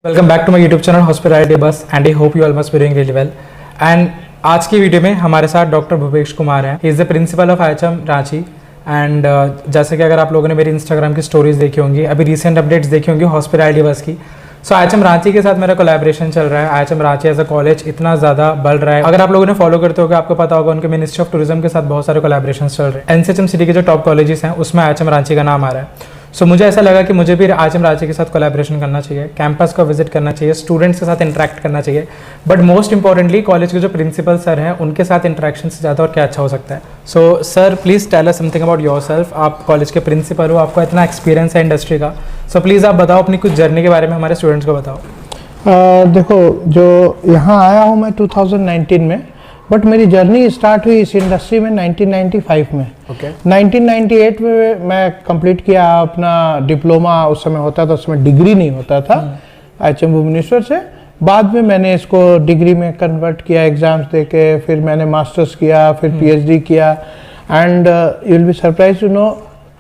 Welcome back to my YouTube channel hospitality buzz and I hope you all must be doing really well. And आज की video में हमारे साथ doctor Bhupesh Kumar हैं। He is the principle of IHM Ranchi. And जैसे कि अगर आप लोगों ने मेरी इंस्टाग्राम की स्टोरीज देखी होंगी, अभी रिसेंट अपडेट्स देखी होंगी हॉस्पिटैलिटी बस की। सो IHM रांची के साथ मेरा कोलैबोरेशन चल रहा है। IHM Ranchi as a college इतना ज़्यादा बढ़ रहा है। अगर आप लोगों ने फॉलो करते हो आपको पता होगा उनके मिनिस्ट्री ऑफ टूरिज्म के साथ बहुत सारे कोलैबोरेशन चल रहे हैं। NCHM सिटी के जो टॉप कॉलेजेस हैं उसमें IHM रांची का नाम आ रहा है। सो मुझे ऐसा लगा कि मुझे भी IHM रांची के साथ कोलैबोरेशन करना चाहिए, कैंपस को विजिट करना चाहिए, स्टूडेंट्स के साथ इंटरेक्ट करना चाहिए, बट मोस्ट इंपॉर्टेंटली कॉलेज के जो प्रिंसिपल सर हैं उनके साथ इंटरेक्शन से ज़्यादा और क्या अच्छा हो सकता है। So sir please tell us something about yourself. आप कॉलेज के प्रिंसिपल हो, आपको इतना एक्सपीरियंस है इंडस्ट्री का। सो प्लीज़ आप बताओ अपनी कुछ जर्नी के बारे में, हमारे स्टूडेंट्स को बताओ। देखो, जो यहाँ आया हूँ मैं 2019 में, बट मेरी जर्नी स्टार्ट हुई इस इंडस्ट्री में 1995 में। 1998 में मैं कंप्लीट किया अपना डिप्लोमा। उस समय होता था, उसमें डिग्री नहीं होता था IHM भुवनेश्वर से। बाद में मैंने इसको डिग्री में कन्वर्ट किया एग्जाम्स देके, फिर मैंने मास्टर्स किया, फिर PhD किया। And you will be surprise to know,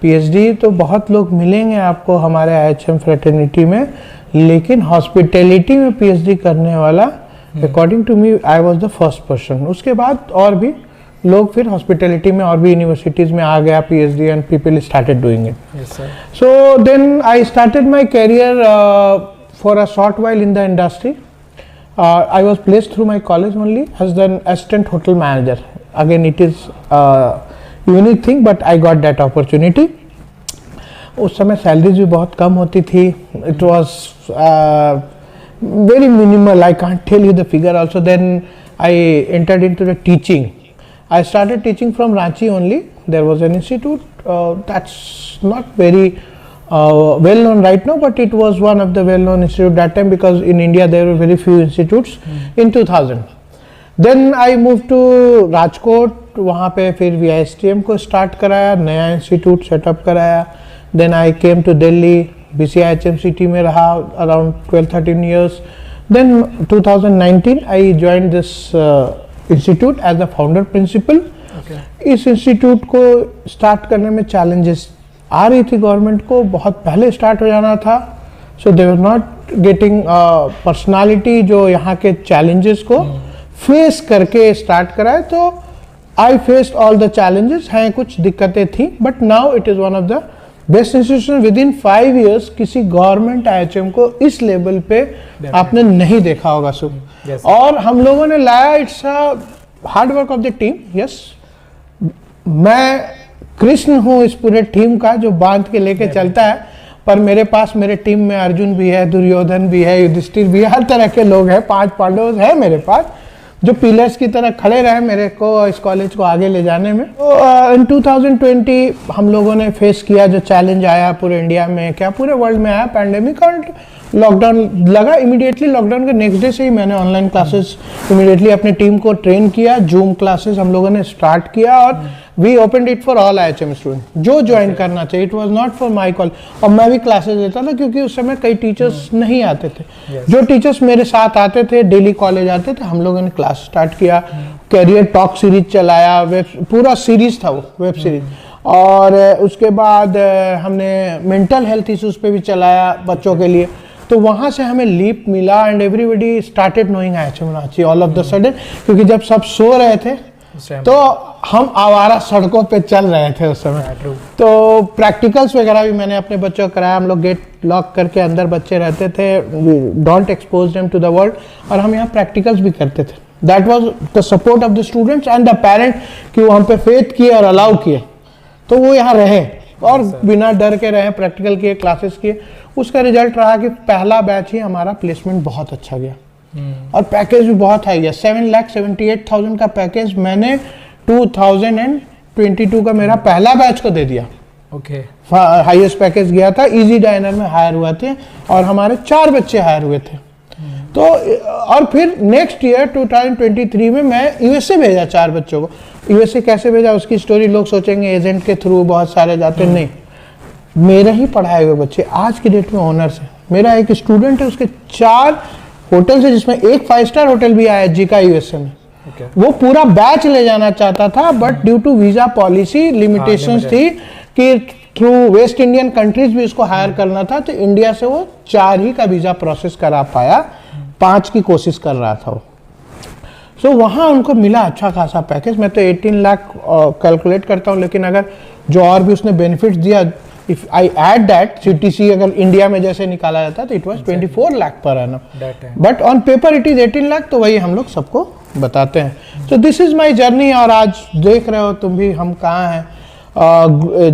PhD तो बहुत लोग मिलेंगे आपको हमारे IHM फ्रेटर्निटी में, लेकिन हॉस्पिटैलिटी में PhD करने वाला according to me I was the first person. उसके बाद और भी लोग फिर हॉस्पिटैलिटी में और भी यूनिवर्सिटीज में आ गया PhD and people started doing it. So then I started my career for a short while in the industry. I was placed through my college only as an assistant hotel manager. Again, it is a unique thing, but I got that opportunity. उस समय salaries भी बहुत कम होती थी. It was very minimal. I can't tell you the figure also. Then I entered into the teaching. I started teaching from Ranchi only. There was an institute that's not very well known right now, but it was one of the well known institute that time, because in India there were very few institutes in 2000. Then I moved to Rajkot. वहाँ पे फिर VISTM को start कराया, नया institute setup कराया. Then I came to Delhi. BCIHM city में रहा around 12-13 years. Then 2019 I joined this institute as the founder principal. इस इंस्टीट्यूट को स्टार्ट करने में चैलेंजेस आ रही थी. गवर्नमेंट को बहुत पहले स्टार्ट हो जाना था, सो दे वर नॉट गेटिंग पर्सनालिटी जो यहाँ के चैलेंजेस को फेस करके स्टार्ट कराए. तो I faced all the challenges. हैं कुछ दिक्कतें थी, but now it is one of the best institution. With in 5 years किसी गवर्नमेंट IHM को इस लेवल पे आपने नहीं देखा होगा सुख. और हम लोगों ने लाया. It's hard work of the team. Yes, मैं कृष्ण हूँ इस पूरे टीम का जो बांध के लेके चलता है, पर मेरे पास मेरे टीम में अर्जुन भी है, दुर्योधन भी है, युधिष्ठिर भी है, हर तरह के लोग हैं. 5 पांडव है मेरे पास जो पिलर्स की तरह खड़े रहे मेरे को इस कॉलेज को आगे ले जाने में. इन 2020 हम लोगों ने फेस किया जो चैलेंज आया पूरे इंडिया में, क्या पूरे वर्ल्ड में आया, पैंडेमिक और लॉकडाउन लगा. इमीडिएटली लॉकडाउन के नेक्स्ट डे से ही मैंने ऑनलाइन क्लासेस इमीडिएटली अपनी टीम को ट्रेन किया. जूम क्लासेस हम लोगों ने स्टार्ट किया और we opened it for all IHM student जो ज्वाइन करना चाहिए. It was not for my college. और मैं भी क्लासेस लेता था क्योंकि उस समय कई टीचर्स नहीं आते थे. जो टीचर्स मेरे साथ आते थे, डेली कॉलेज आते थे, हम लोगों ने क्लास स्टार्ट किया. कैरियर टॉक सीरीज चलाया, पूरा सीरीज था वो, वेब सीरीज. और उसके बाद हमने मेंटल हेल्थ इश्यूज पे भी चलाया बच्चों के लिए. तो वहाँ से हमें लीप मिला and everybody started knowing IHM Ranchi all of the sudden. क्योंकि जब सब सो रहे थे तो हम आवारा सड़कों पे चल रहे थे उस समय. तो प्रैक्टिकल्स वगैरह भी मैंने अपने बच्चों को कराया. हम लोग गेट लॉक करके अंदर बच्चे रहते थे, don't expose them to the world. और हम यहाँ प्रैक्टिकल्स भी करते थे. That was the support of the students and the parent कि वो हम पे फेथ किए और अलाउ किए, तो वो यहाँ रहे और बिना डर के रहे, प्रैक्टिकल किए, क्लासेस किए. उसका रिजल्ट रहा कि पहला बैच ही हमारा प्लेसमेंट बहुत अच्छा गया और पैकेज भी बहुत हाई गया. 7,78,000 का पैकेज मैंने 2022 का मेरा पहला बैच को दे दिया. हाईएस्ट पैकेज गया था. इजी डाइनर में हायर हुए थे और हमारे 4 बच्चे हायर हुए थे. तो और फिर नेक्स्ट ईयर 2023 में मैं USA भेजा 4 बच्चों को. USA कैसे भेजा उसकी स्टोरी लोग सोचेंगे एजेंट के थ्रू बहुत सारे जाते. नहीं, मेरे ही पढ़ाए हुए बच्चे आज की डेट में ऑनर्स है. मेरा एक स्टूडेंट है, उसके 4 होटल है जिसमें एक 5 स्टार होटल भी आया IHG का USA में. वो पूरा बैच ले जाना चाहता था, but due to visa policy limitations थी कि थ्रू वेस्ट इंडियन कंट्रीज भी उसको हायर करना था, तो इंडिया से वो 4 ही का वीज़ा प्रोसेस करा पाया, 5 की कोशिश कर रहा था वो। सो वहाँ उनको मिला अच्छा खासा पैकेज। मैं तो 18 लाख कैलकुलेट करता हूँ, लेकिन अगर जो और भी उसने बेनिफिट्स दिया, if I add that CTC अगर इंडिया में जैसे निकाला जाता तो it was 24 lakh per annum, but on paper it is 18 lakh. तो वही हम लोग सबको बताते हैं। So this is my journey. और आज देख रहे हो तुम भी हम कहाँ हैं।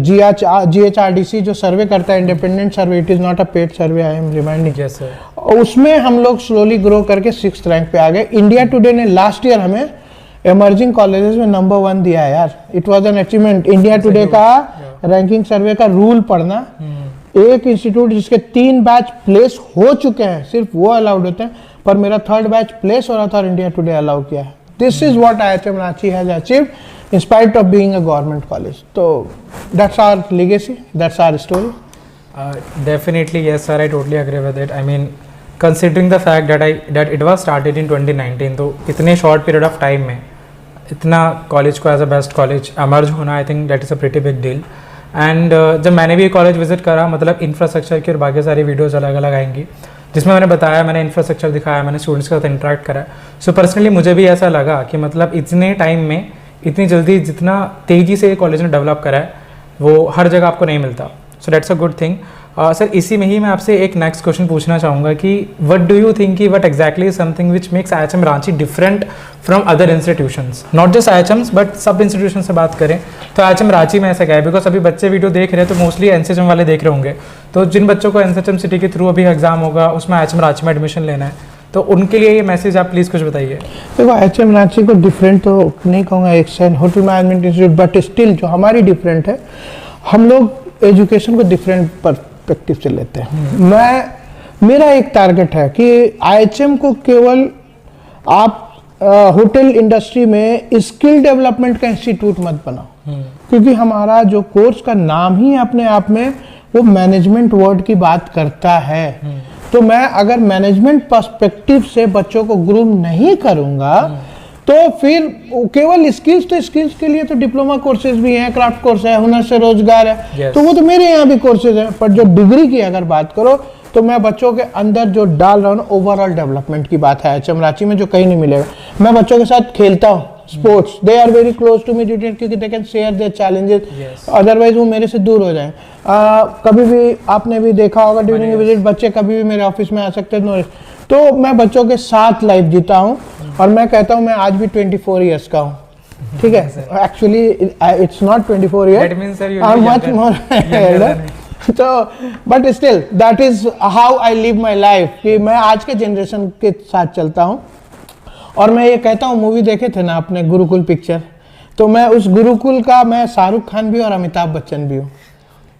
GHRDC जो सर्वे करता है, independent survey, it is not a paid survey, I am reminding, उसमें हम लोग स्लोली ग्रो करके 6th रैंक पे आ गए। इंडिया टुडे ने लास्ट ईयर हमें इमर्जिंग कॉलेजेस में नंबर 1 दिया है यार। It was an achievement. India today का रैंकिंग सर्वे का रूल पढ़ना, एक इंस्टीट्यूट जिसके 3 बैच प्लेस हो चुके हैं सिर्फ वो अलाउड होते हैं, पर मेरा 3rd बैच प्लेस हो रहा था और इंडिया टुडे अलाउ किया है। This is what IHM Ranchi has achieved in spite of being a government college. So that's our legacy, that's our story. Definitely yes sir, I totally agree with it. I mean considering the fact that it was started in 2019, तो इतने short period of time में इतना college को as a best college emerge होना, I think that is a pretty big deal. And जब मैंने भी college visit करा, मतलब इंफ्रास्ट्रक्चर की और बाकी सारी वीडियोज़ अलग अलग आएंगी जिसमें मैंने बताया, मैंने इंफ्रास्ट्रक्चर दिखाया, मैंने स्टूडेंट्स के साथ इंटरेक्ट करा। सो पर्सनली मुझे भी ऐसा लगा कि मतलब इतने टाइम में इतनी जल्दी जितना तेज़ी से कॉलेज ने डेवलप करा है वो हर जगह आपको नहीं मिलता। So that's a good thing. Sir इसी में ही मैं आपसे एक नेक्स्ट क्वेश्चन पूछना चाहूँगा कि व्हाट डू यू थिंक कि what exactly is something which makes IHM Ranchi different from other institutions, not just IHMs but सब इंस्टीट्यूशन से बात करें तो IHM रांची में ऐसा क्या है? बिकॉज अभी बच्चे वीडियो देख रहे हैं तो मोस्टली NCHM वाले देख रहे होंगे, तो जिन बच्चों को NCHM सिटी के थ्रू अभी एग्जाम होगा उसमें IHM रांची में एडमिशन लेना है, तो उनके लिए ये मैसेज आप प्लीज़ कुछ बताइए। देखो IHM रांची को डिफरेंट तो नहीं कहूँगा, एक hotel management institute, but still जो हमारी डिफरेंट है, हम लोग एजुकेशन को डिफरेंट पर्सपेक्टिव से लेते हैं। मेरा एक टारगेट है कि IHM को केवल आप होटल इंडस्ट्री में स्किल डेवलपमेंट का इंस्टीट्यूट मत बनाओ, क्योंकि हमारा जो कोर्स का नाम ही अपने आप में वो मैनेजमेंट वर्ड की बात करता है। तो मैं अगर मैनेजमेंट पर्सपेक्टिव से बच्चों को ग्रूम नहीं करूंगा तो फिर केवल स्किल्स, तो स्किल्स के लिए तो डिप्लोमा कोर्सेज भी हैं, क्राफ्ट कोर्स है, हुनर से रोजगार है, तो वो तो मेरे यहाँ भी कोर्सेज हैं। पर जो डिग्री की अगर बात करो तो मैं बच्चों के अंदर जो डाल रहा हूँ ओवरऑल डेवलपमेंट की बात है IHM रांची में, जो कहीं नहीं मिलेगा। मैं बच्चों के साथ खेलता हूँ sports, they are very close to me क्योंकि they can share their challenges, otherwise वो मेरे से दूर हो जाएं। कभी भी आपने भी देखा होगा ड्यूरिंग विजिट, बच्चे कभी भी मेरे ऑफिस में आ सकते हैं, तो मैं बच्चों के साथ लाइफ जीता हूँ। और मैं कहता हूँ मैं आज भी 24 ईयर्स का हूँ, ठीक है। Actually it's not 24 years, I am much more, तो but still that is how I live my life, कि मैं आज के जनरेशन के साथ चलता हूँ। और मैं ये कहता हूँ, मूवी देखे थे ना आपने गुरुकुल पिक्चर, तो मैं उस गुरुकुल का, मैं शाहरुख खान भी और अमिताभ बच्चन भी हूँ।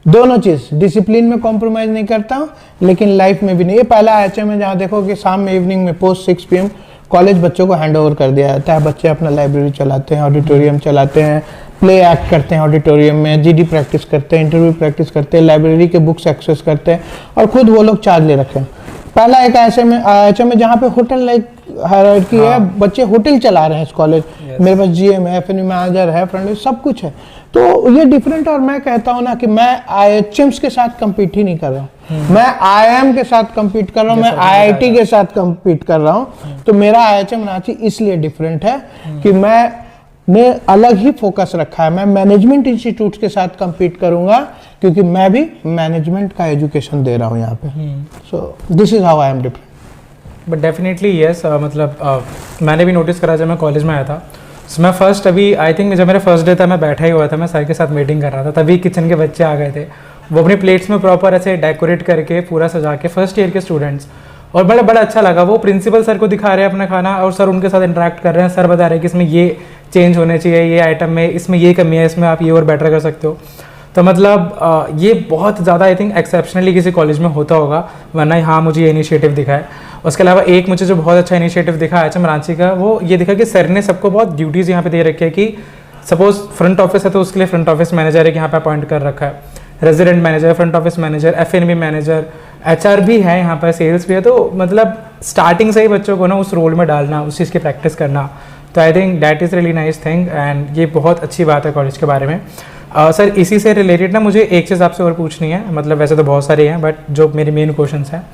दोनों चीज, डिसिप्लिन में कॉम्प्रोमाइज नहीं करता हूँ लेकिन लाइफ में भी नहीं। ये पहला IHM है जहाँ देखो कि शाम में इवनिंग में पोस्ट 6 PM कॉलेज बच्चों को हैंड ओवर कर दिया जाता है। बच्चे अपना लाइब्रेरी चलाते हैं, ऑडिटोरियम चलाते हैं, प्ले एक्ट करते हैं ऑडिटोरियम में, GD प्रैक्टिस करते हैं, इंटरव्यू प्रैक्टिस करते हैं, लाइब्रेरी के बुक्स एक्सेस करते हैं और खुद वो लोग चार्ज ले रखे हैं। पहला एक IHM में जहाँ पे होटल लाइक हायरार्की है, बच्चे होटल चला रहे हैं इस कॉलेज, मेरे पास GM है, FNE मैनेजर है, फ्रंट सब कुछ है, तो ये डिफरेंट। और मैं कहता हूँ ना कि मैं IHMs के साथ कम्पीट ही नहीं कर रहा हूँ, मैं IIM के साथ कम्पीट कर रहा हूँ, मैं IIT के साथ कम्पीट कर रहा हूँ। तो मेरा IHM रांची इसलिए डिफरेंट है कि मैंने अलग ही फोकस रखा है। मैं मैनेजमेंट इंस्टीट्यूट के साथ कम्पीट करूंगा क्योंकि मैं भी मैनेजमेंट का एजुकेशन दे रहा हूँ यहाँ पे। So this is how I am different. But definitely yes, मतलब मैंने भी नोटिस करा जब मैं कॉलेज में आया था। So, मैं फर्स्ट अभी आई थिंक जब मेरा फर्स्ट डे था मैं बैठा ही हुआ था, मैं सर के साथ मीटिंग कर रहा था, तभी किचन के बच्चे आ गए थे, वो अपनी प्लेट्स में प्रॉपर ऐसे डेकोरेट करके पूरा सजा के, फर्स्ट ईयर के स्टूडेंट्स, और बड़ा अच्छा लगा। वो प्रिंसिपल सर को दिखा रहे हैं अपना खाना और सर उनके साथ इंटरेक्ट कर रहे हैं, सर बता रहे हैं कि इसमें ये चेंज होने चाहिए, ये आइटम में इसमें ये कमी है, इसमें आप ये और बेटर कर सकते हो। तो मतलब ये बहुत ज़्यादा आई थिंक एक्सेप्शनली किसी कॉलेज में होता होगा, वरना हाँ मुझे ये इनिशिएटिव दिखा है। उसके अलावा एक मुझे जो बहुत अच्छा इनिशिएटिव दिखा IHM रांची का, वो ये दिखा कि सर ने सबको बहुत ड्यूटीज़ यहाँ पे दे रखी है कि सपोज फ्रंट ऑफिस है तो उसके लिए फ्रंट ऑफिस मैनेजर एक यहाँ पे अपॉइंट कर रखा है, resident manager, front office manager, FNB manager, HR भी है यहाँ पर, सेल्स भी है। तो मतलब स्टार्टिंग से ही बच्चों को ना उस रोल में डालना, उस चीज़ की प्रैक्टिस करना, तो आई think that is really nice thing and ये बहुत अच्छी बात है कॉलेज के बारे में। सर इसी से रिलेटेड ना मुझे एक चीज़ आपसे और पूछनी है, मतलब वैसे तो बहुत सारी हैं बट जो मेरी मेन क्वेश्चंस हैं।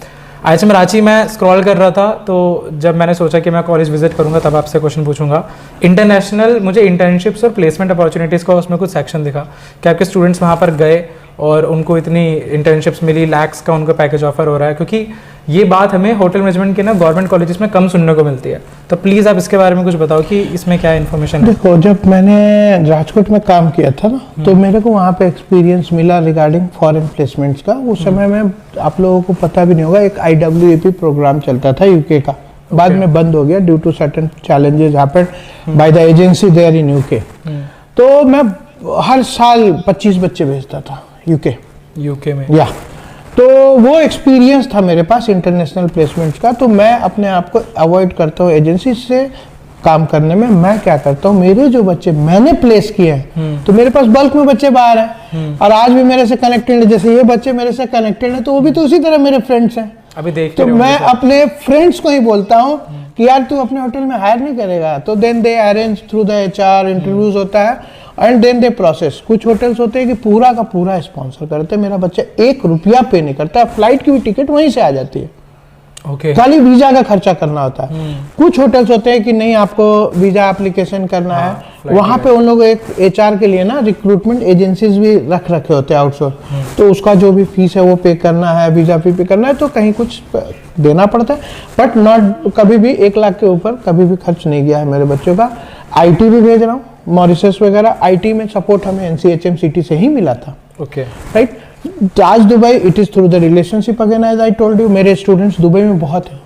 IHM रांची मैं स्क्रॉल कर रहा था तो जब मैंने सोचा कि मैं कॉलेज विजिट करूंगा तब आपसे क्वेश्चन पूछूंगा। इंटरनेशनल मुझे इंटर्नशिप्स और प्लेसमेंट अपॉर्चुनिटीज़ का उसमें कुछ सेक्शन दिखा कि आपके स्टूडेंट्स वहाँ पर गए और उनको इतनी इंटर्नशिप्स मिली, लैक्स का उनको पैकेज ऑफर हो रहा है, क्योंकि ये बात हमें होटल मैनेजमेंट के ना गवर्नमेंट कॉलेजेस में कम सुनने को मिलती है। तो प्लीज़ आप इसके बारे में कुछ बताओ कि इसमें क्या इन्फॉर्मेशन है। देखो, जब मैंने राजकोट में काम किया था ना, तो मेरे को वहाँ पे एक्सपीरियंस मिला रिगार्डिंग फॉरेन प्लेसमेंट्स का। उस समय में आप लोगों को पता भी नहीं होगा, एक IWAP प्रोग्राम चलता था यूके का, बाद में बंद हो गया due to certain challenges happened by the agency there in UK. तो मैं हर साल 25 बच्चे भेजता था यूके में या। तो वो एक्सपीरियंस था मेरे पास इंटरनेशनल प्लेसमेंट्स का। तो मैं अपने आप को अवॉइड करता हूँ एजेंसी से काम करने में। मैं क्या करता हूँ, मेरे जो बच्चे मैंने प्लेस किए हैं, तो मेरे पास बल्क में बच्चे बाहर हैं और आज भी मेरे से कनेक्टेड है। जैसे ये बच्चे मेरे से कनेक्टेड हैं, तो वो भी तो उसी तरह मेरे फ्रेंड्स हैं। अभी देख तो मैं अपने फ्रेंड्स को ही बोलता हूँ कि यार तू अपने होटल में हायर नहीं करेगा, तो then they arrange through the HR interviews होता है एंड देन दे प्रोसेस। कुछ होटल्स होते हैं कि पूरा का पूरा स्पॉन्सर करते हैं, मेरा बच्चा 1 रुपया पे नहीं करता, फ्लाइट की भी टिकट वहीं से आ जाती है। खाली वीजा का खर्चा करना होता है। कुछ होटल्स होते हैं कि नहीं, आपको वीजा एप्लीकेशन करना है, वहां पे उन लोग एक HR के लिए ना रिक्रूटमेंट एजेंसीज भी रख रखे होते हैं आउटसोर्स, तो उसका जो भी फीस है वो पे करना है, वीजा फी पे करना है, तो कहीं कुछ देना पड़ता है। बट नॉट कभी भी 1 लाख के ऊपर कभी भी खर्च नहीं गया है मेरे बच्चों का। IT भी भेज रहा हूँ, मॉरिशस वगैरह। IT में सपोर्ट हमें NCHM सिटी से ही मिला था। Right. Taj Dubai it is through the relationship again, as I told you. मेरे स्टूडेंट्स दुबई में बहुत हैं।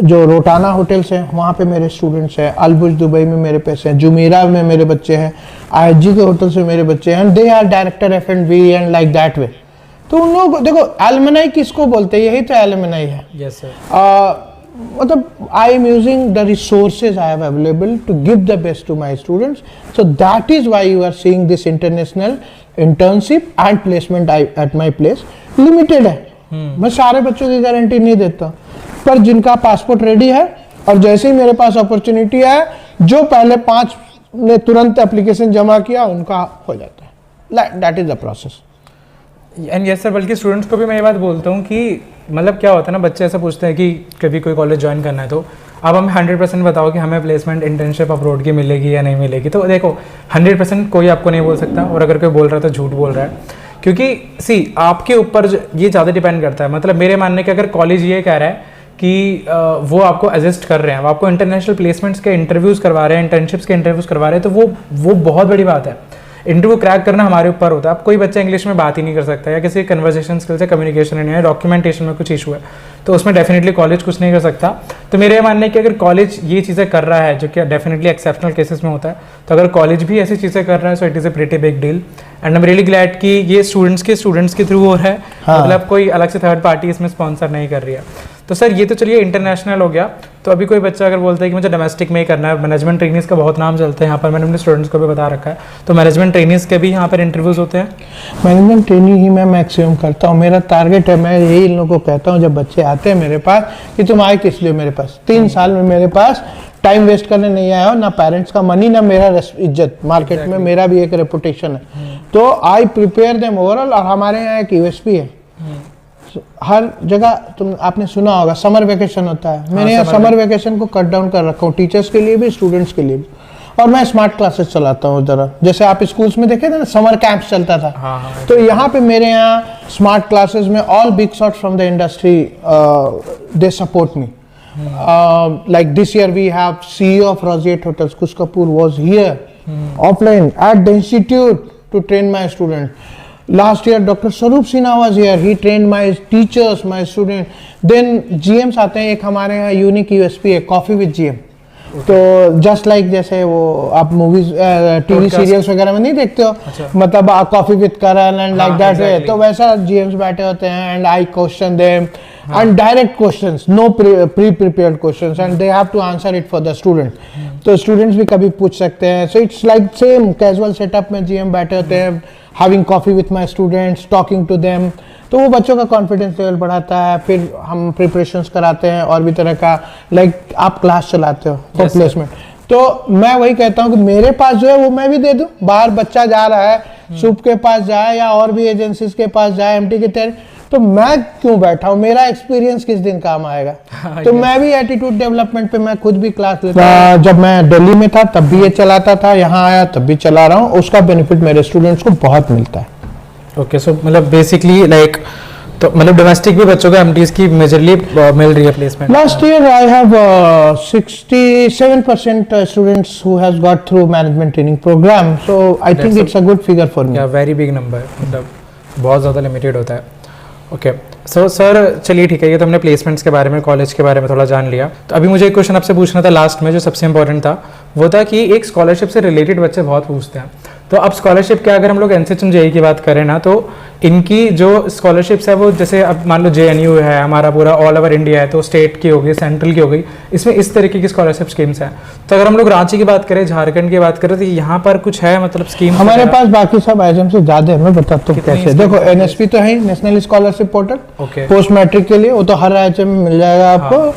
जो रोटाना होटल्स हैं वहाँ पे मेरे स्टूडेंट्स हैं। अलबुज दुबई में मेरे पैसे हैं, जुमेरा में मेरे बच्चे हैं, IHG के होटल से मेरे बच्चे हैं, they are director F&B and like that way. तो उन लोग देखो, एलुमनाई किसको बोलते हैं, यही तो एलुमनाई है। Yes sir. मतलब I am using the resources I have available to give the best to my students, so that is why you are seeing this international internship and placement at my place. Limited है, मैं सारे बच्चों की guarantee नहीं देता, पर जिनका passport ready है और जैसे ही मेरे पास अपॉर्चुनिटी है, जो पहले 5 ने तुरंत एप्लीकेशन जमा किया उनका हो जाता है। That is the process. And yes sir, बल्कि स्टूडेंट्स को भी मैं ये बात बोलता हूँ कि मतलब क्या होता है ना, बच्चे ऐसा पूछते हैं कि कभी कोई कॉलेज ज्वाइन करना है, तो अब हमें 100% बताओ कि हमें प्लेसमेंट इंटर्नशिप अब्रॉड की मिलेगी या नहीं मिलेगी। तो देखो 100% कोई आपको नहीं बोल सकता, और अगर कोई बोल रहा है तो झूठ बोल रहा है, क्योंकि आपके ऊपर ये ज़्यादा डिपेंड करता है। मतलब मेरे मानने के अगर कॉलेज ये कह रहा है कि वो आपको एडजस्ट कर रहे हैं, वो आपको इंटरनेशनल प्लेसमेंट्स के इंटरव्यूज़ करवा रहे हैं, इंटर्नशिप्स के इंटरव्यूज़ करवा रहे हैं, तो वो बहुत बड़ी बात है। इंटरव्यू क्रैक करना हमारे ऊपर होता है। अब कोई बच्चा इंग्लिश में बात ही नहीं कर सकता, या किसी कन्वर्सेशन स्किल्स है, कम्युनिकेशन नहीं है, डॉक्यूमेंटेशन में कुछ इशू है, तो उसमें डेफिनेटली कॉलेज कुछ नहीं कर सकता। तो मेरे मानने कि अगर कॉलेज ये चीज़ें कर रहा है, जो कि डेफिनेटली एक्सेप्शनल केसेस में होता है, तो अगर कॉलेज भी ऐसी चीज़ें कर रहा है, so it is a pretty big deal. And I am really glad कि ये स्टूडेंट्स के थ्रू हो रहा है। मतलब कोई अलग से थर्ड पार्टी इसमें स्पॉन्सर नहीं कर रही है। तो सर ये तो चलिए इंटरनेशनल हो गया। तो अभी कोई बच्चा अगर बोलता है कि मुझे डोमेस्टिक में ही करना है, मैनेजमेंट ट्रेनिंग्स का बहुत नाम चलता है यहाँ पर, मैंने अपने स्टूडेंट्स को भी बता रखा है, तो मैनेजमेंट ट्रेनिंग्स के भी यहाँ पर इंटरव्यूज होते हैं। मैनेजमेंट ट्रेनिंग ही मैं मैक्सिमम करता हूँ। मेरा टारगेट है, मैं यही इन लोगों को कहता हूँ जब बच्चे आते हैं मेरे पास, कि तुम आए किस लिए मेरे पास। 3 साल में मेरे पास टाइम वेस्ट करने नहीं आया हो, ना पेरेंट्स का मनी, ना मेरा इज्जत। मार्केट में मेरा भी एक रेपुटेशन है, तो आई प्रिपेयर देम ओवरऑल। और हमारे यहाँ एक USP है, हर जगह तुम आपने सुना होगा समर वेकेशन होता है। मैंने यहाँ समर वेकेशन को कट डाउन कर रखा हूँ, टीचर्स के लिए भी, स्टूडेंट्स के लिए भी। और मैं स्मार्ट क्लासेस चलाता हूँ जरा, जैसे आप स्कूल्स में देखे थे ना समर कैंप्स चलता था। तो यहाँ पे मेरे यहाँ स्मार्ट क्लासेस में all big shots from the industry they support me. Like this year we have CEO of Roseate Hotels, Kush Kapoor, was here offline at the institute to train my students. Last year Dr. Swaroop Sinha was here, he trained my teachers, my students. Then GMs आते हैं, एक हमारे यहाँ unique USP है, coffee with GM। तो just like जैसे वो आप मूवीज TV सीरियल्स वगैरह में नहीं देखते हो, मतलब coffee with Karan and like that way, तो वैसा GMs बैठे होते हैं and I question them and direct questions, no pre-prepared questions, and they have to answer it for the student. तो students भी कभी पूछ सकते हैं। So it's like same casual setup में GM बैठे होते हैं, having coffee with my students, talking to them, तो वो बच्चों का कॉन्फिडेंस लेवल बढ़ाता है। फिर हम प्रिपरेशंस कराते हैं और भी तरह का, लाइक आप क्लास चलाते हो फॉर प्लेसमेंट, तो मैं वही कहता हूँ कि मेरे पास जो है वो मैं भी दे दूं। बाहर बच्चा जा रहा है, सूप के पास जाए या और भी एजेंसीज के पास जाए एमटी की तैयारी, तो मैं क्यों बैठा हूँ? मेरा एक्सपीरियंस किस दिन काम आएगा? तो मैं भी एटीट्यूड डेवलपमेंट पे मैं खुद भी क्लास लेता हूँ। जब मैं दिल्ली में था तब भी ये चलाता था, यहाँ आया तब भी चला रहा हूँ। उसका बेनिफिट मेरे स्टूडेंट्स को बहुत मिलता है। ओके, सो मतलब बेसिकली लाइक तो मतलब डोमेस्टिक भी बच्चों को एमटीज की मेजरली मिल रही है placement. Last year I have 67% students who has got through management training program, so I think it's a good figure for me. Yeah very big number, मतलब बहुत ज़्यादा लिमिटेड होता है। ओके सो सर चलिए ठीक है, ये तो हमने प्लेसमेंट्स के बारे में, कॉलेज के बारे में थोड़ा जान लिया। तो अभी मुझे एक क्वेश्चन आपसे पूछना था लास्ट में, जो सबसे इंपॉर्टेंट था, वो था कि एक स्कॉलरशिप से रिलेटेड बच्चे बहुत पूछते हैं। तो अब स्कॉलरशिप के अगर हम लोग एनसीएचएम जेईई की बात करें ना, तो इनकी जो स्कॉलरशिप्स है वो जैसे अब मान लो जेएनयू है हमारा, पूरा ऑल ओवर इंडिया है, तो स्टेट की हो गई, सेंट्रल की हो गई, इसमें इस तरीके की स्कॉलरशिप स्कीम्स हैं। तो अगर हम लोग रांची की बात करें, झारखंड की बात करें, तो यहाँ पर कुछ है मतलब स्कीम? हमारे पास बाकी सब आइटम से ज्यादा है, मैं बताता हूँ कैसे। देखो एनएसपी तो है, national scholarship portal, post matric के लिए, वो तो हर आइटम में मिल जाएगा आपको,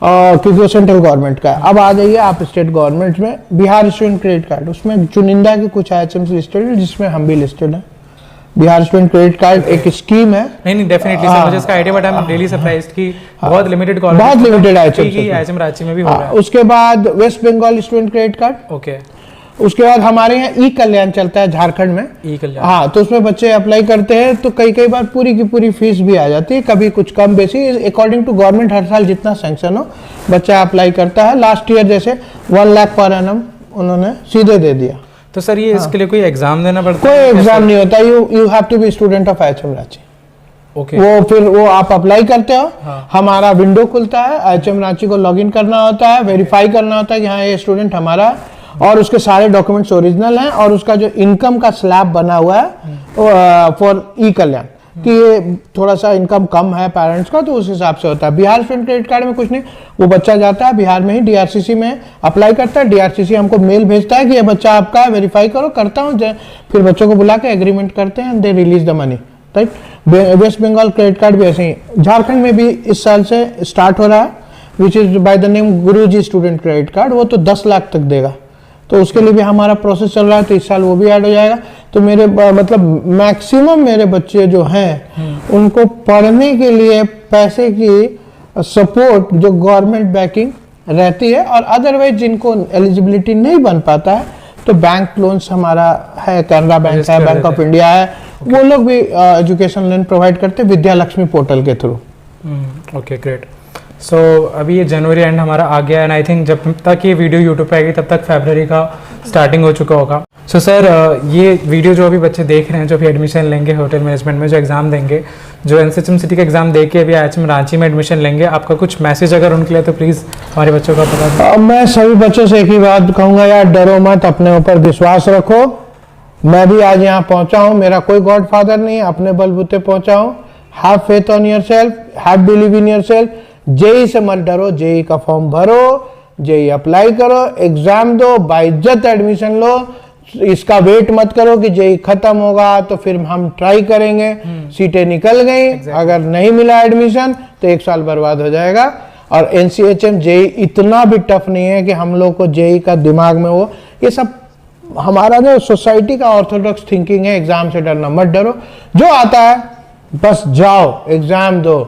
क्योंकि वो सेंट्रल गवर्नमेंट का है। अब आ जाइए आप स्टेट गवर्नमेंट में, बिहार स्टूडेंट क्रेडिट कार्ड, उसमें चुनिंदा के कुछ आइटम्स लिस्टेड है, जिसमें हम भी लिस्टेड है। बिहार स्टूडेंट क्रेडिट कार्ड एक स्कीम है। नहीं डेफिनेटली सर, मुझे इसका idea, but I am really surprised कि बहुत लिमिटेड कॉलेज, बहुत लिमिटेड आइटम रांची में भी हो रहा है। उसके बाद West Bengal student credit card, okay. उसके बाद हमारे यहाँ ई कल्याण चलता है झारखंड में, ई कल्याण, हाँ, तो उसमें बच्चे अप्लाई करते हैं, तो कई बार पूरी की पूरी फीस भी आ जाती है, कभी कुछ कम बेसी, अकॉर्डिंग टू गवर्नमेंट हर साल जितना सैंक्शन हो बच्चा अप्लाई करता है। लास्ट ईयर जैसे 1 लाख पर एनम उन्होंने सीधे दे दिया। तो सर ये इसके लिए कोई एग्जाम देना पड़ता है? कोई एग्जाम नहीं होता, you have to be student of IHM Ranchi. Okay, वो फिर वो आप अप्लाई करते हो, हमारा विंडो खुलता है, आईएचएम रांची को लॉगिन करना होता है, वेरीफाई करना होता है कि हाँ ये स्टूडेंट हमारा है, और उसके सारे डॉक्यूमेंट्स ओरिजिनल हैं, और उसका जो इनकम का स्लैब बना हुआ है फॉर ई कल्याण, कि ये थोड़ा सा इनकम कम है पेरेंट्स का, तो उस हिसाब से होता है। बिहार स्टूडेंट क्रेडिट कार्ड में कुछ नहीं, वो बच्चा जाता है बिहार में ही डीआरसीसी में अप्लाई करता है, डीआरसीसी हमको मेल भेजता है कि ये बच्चा आपका है, वेरीफाई करो, करता हूँ, फिर बच्चों को बुला के एग्रीमेंट करते हैं, they release the money, right. West Bengal credit card भी ऐसे ही, झारखंड में भी इस साल से स्टार्ट हो रहा है, which is by the name Guruji student credit card, वो तो 10 लाख तक देगा, तो उसके लिए भी हमारा प्रोसेस चल रहा है, तो इस साल वो भी ऐड हो जाएगा। तो मेरे मतलब मैक्सिमम मेरे बच्चे जो हैं उनको पढ़ने के लिए पैसे की सपोर्ट जो गवर्नमेंट बैकिंग रहती है, और अदरवाइज जिनको एलिजिबिलिटी नहीं बन पाता है तो बैंक लोन्स हमारा है, कैनरा बैंक है, बैंक ऑफ इंडिया है, वो लोग भी एजुकेशन लोन प्रोवाइड करते हैं विद्या लक्ष्मी पोर्टल के थ्रू। Okay great. सो अभी ये जनवरी एंड हमारा आ गया, एंड आई थिंक जब तक ये वीडियो यूट्यूब पे आएगी तब तक फरवरी का स्टार्टिंग हो चुका होगा। सो सर ये वीडियो जो अभी बच्चे देख रहे हैं, जो अभी एडमिशन लेंगे होटल मैनेजमेंट में, जो एग्ज़ाम देंगे, जो एनसीएचएम सिटी का एग्जाम दे के अभी आईएचएम रांची में एडमिशन लेंगे, आपका कुछ मैसेज अगर उनके लिए तो प्लीज़ हमारे बच्चों का पता। मैं सभी बच्चों से एक ही बात कहूँगा, यार डरो मत, अपने ऊपर विश्वास रखो। मैं भी आज यहाँ पहुँचा हूँ, मेरा कोई गॉड फादर नहीं है, अपने बलबूते पहुँचा हूँ। Have faith on yourself, have believe in yourself. JEE से मत डरो, जेई का फॉर्म भरो, जेई अप्लाई करो, एग्जाम दो, बाइज्जत एडमिशन लो। इसका वेट मत करो कि जेई खत्म होगा तो फिर हम ट्राई करेंगे, सीटें निकल गई, अगर नहीं मिला एडमिशन तो 1 साल बर्बाद हो जाएगा। और एनसीएचएम जेई इतना भी टफ नहीं है कि हम लोग को जेई का दिमाग में वो, ये सब हमारा जो सोसाइटी का ऑर्थोडॉक्स थिंकिंग है, एग्जाम से डरना मत डरो, जो आता है बस जाओ, एग्जाम दो,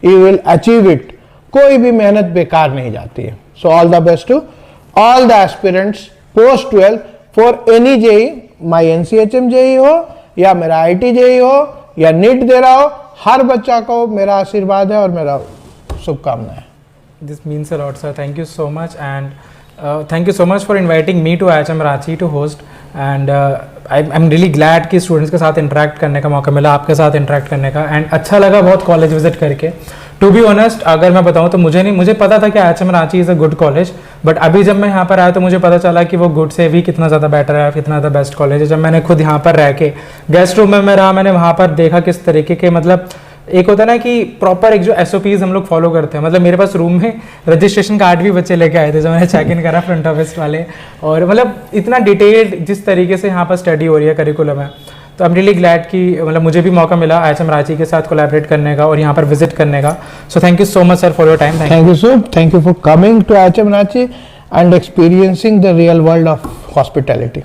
यू विल अचीव इट। कोई भी मेहनत बेकार नहीं जाती है। So all the best to all the aspirants post 12 for any JEE, my NCHM JEE हो या मेरा आईटी जेई हो या नीट दे रहा हो, हर बच्चा को मेरा आशीर्वाद है और मेरा शुभकामनाएं। This means a lot, sir. Thank you so much, and thank you so much for inviting me to IHM Ranchi to host. And I'm really glad कि स्टूडेंट्स के साथ इंटरेक्ट करने का मौका मिला, आपके साथ इंटरेक्ट करने का, एंड अच्छा लगा बहुत कॉलेज विजिट करके। टू बी ऑनेस्ट अगर मैं बताऊं तो मुझे पता था कि IHM Ranchi is a good college, but अभी जब मैं यहाँ पर आया तो मुझे पता चला कि वो गुड से भी कितना ज़्यादा बेटर है, कितना ज़्यादा बेस्ट कॉलेज है। जब मैंने खुद यहाँ पर रह के गेस्ट रूम में मैं रहा, मैंने वहाँ पर देखा किस तरीके के, मतलब एक होता है ना कि प्रॉपर एक जो एसओपीज हम लोग फॉलो करते हैं। मतलब मेरे पास रूम में रजिस्ट्रेशन कार्ड भी बच्चे लेके आए थे जब मैंने चेक इन करा फ्रंट ऑफिस वाले, और मतलब इतना डिटेल्ड जिस तरीके से यहाँ पर स्टडी हो रही है, करिकुलम है। तो आई एम रियली ग्लैड कि मतलब मुझे भी मौका मिला IHM रांची के साथ कोलैबोरेट करने का और यहाँ पर विजिट करने का। So thank you so much sir for your time. Thank you sir, thank you for coming to IHM Ranchi. and experiencing the real world of hospitality.